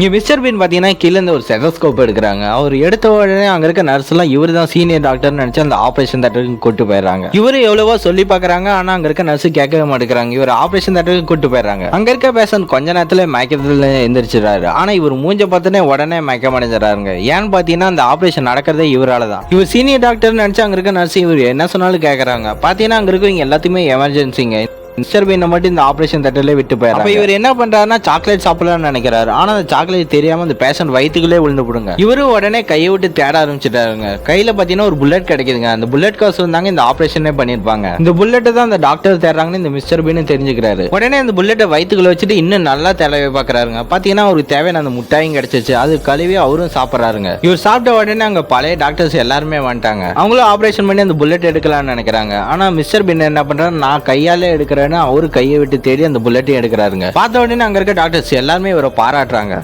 இங்க mister been பாத்தீங்கன்னா கீழ இருந்து ஒரு ஸ்டெதோஸ்கோப் எடுக்கிறாங்க. அவர் எடுத்த உடனே அங்க இருக்க நர்ஸ் எல்லாம் இவரு தான் சீனியர் டாக்டர் நினைச்சு அந்த ஆபரேஷன் தேட்டருக்கு கூட்டு போயிடுறாங்க. இவரு எவ்வளவோ சொல்லி பாக்குறாங்க, ஆனா அங்க இருக்க நர்ஸ் கேட்கவே மாட்டேங்கிறாங்க. இவர் ஆபரேஷன் தேட்டருக்கு கூட்டு போயிடுறாங்க. அங்க இருக்க பேஷண்ட் கொஞ்ச நேரத்துல மயக்கத்துல எந்திரிச்சிடறாரு. ஆனா இவர் மூஞ்ச பார்த்தனே உடனே மயக்கம் அடைஞ்சிடறாருங்க. ஏன்னு பாத்தீங்கன்னா அந்த ஆபரேஷன் நடக்கிறதே இவரால தான். இவர் சீனியர் டாக்டர் நினைச்சு அங்க இருக்க நர்ஸ் இவர் என்ன சொன்னாலும் கேக்குறாங்க. பாத்தீங்கன்னா அங்க இருக்கவங்க எல்லாத்தையுமே எமர்ஜென்சிங்க. மிஸ்டர் பீனை மட்டும் இந்த ஆபரேஷன் தேட்டர்ல விட்டு போயிடுறாங்க. அப்ப இவர் என்ன பண்றாருன்னா சாக்லேட் சாப்பிடலாம்னு நினைக்கிறாரு. ஆனா அந்த சாக்லேட் தெரியாம அந்த பேஷண்ட் வயிற்றுக்குள்ளே விழுந்து போடுங்க. இவரு உடனே கையை விட்டு தேட ஆரம்பிச்சிட்டாருங்க. கையில பாத்தீங்கன்னா ஒரு புல்லட் கிடைக்குதுங்க. அந்த புல்லட் காசு வந்தாங்க இந்த ஆபரேஷனே பண்ணிருப்பாங்க. இந்த புல்லட்டை தான் அந்த டாக்டர் தேடுறாங்கன்னு இந்த மிஸ்டர் பீன் தெரிஞ்சுக்கிறாரு. உடனே அந்த புல்லட்டை வயிற்றுக்குள்ள வச்சுட்டு இன்னும் நல்லா தேவை பாக்குறாருங்க. பாத்தீங்கன்னா அவருக்கு தேவையான அந்த முட்டாயும் கிடைச்சிச்சு. அது கழுவி அவரும் சாப்பிடறாருங்க. இவர் சாப்பிட்ட உடனே அங்க பழைய டாக்டர்ஸ் எல்லாருமே வந்துட்டாங்க. அவங்களும் ஆபரேஷன் பண்ணி அந்த புல்லட் எடுக்கலாம்னு நினைக்கிறாங்க. ஆனா மிஸ்டர் பீன் என்ன பண்றாரு, நான் கையாலே எடுக்கிறேன்னு அவரு கையை விட்டு தேடி அந்த புல்லட்டையும் எடுக்கிறாருங்க. பார்த்த உடனே அங்க இருக்க டாக்டர்ஸ் எல்லாருமே இவரை பாராட்டுறாங்க.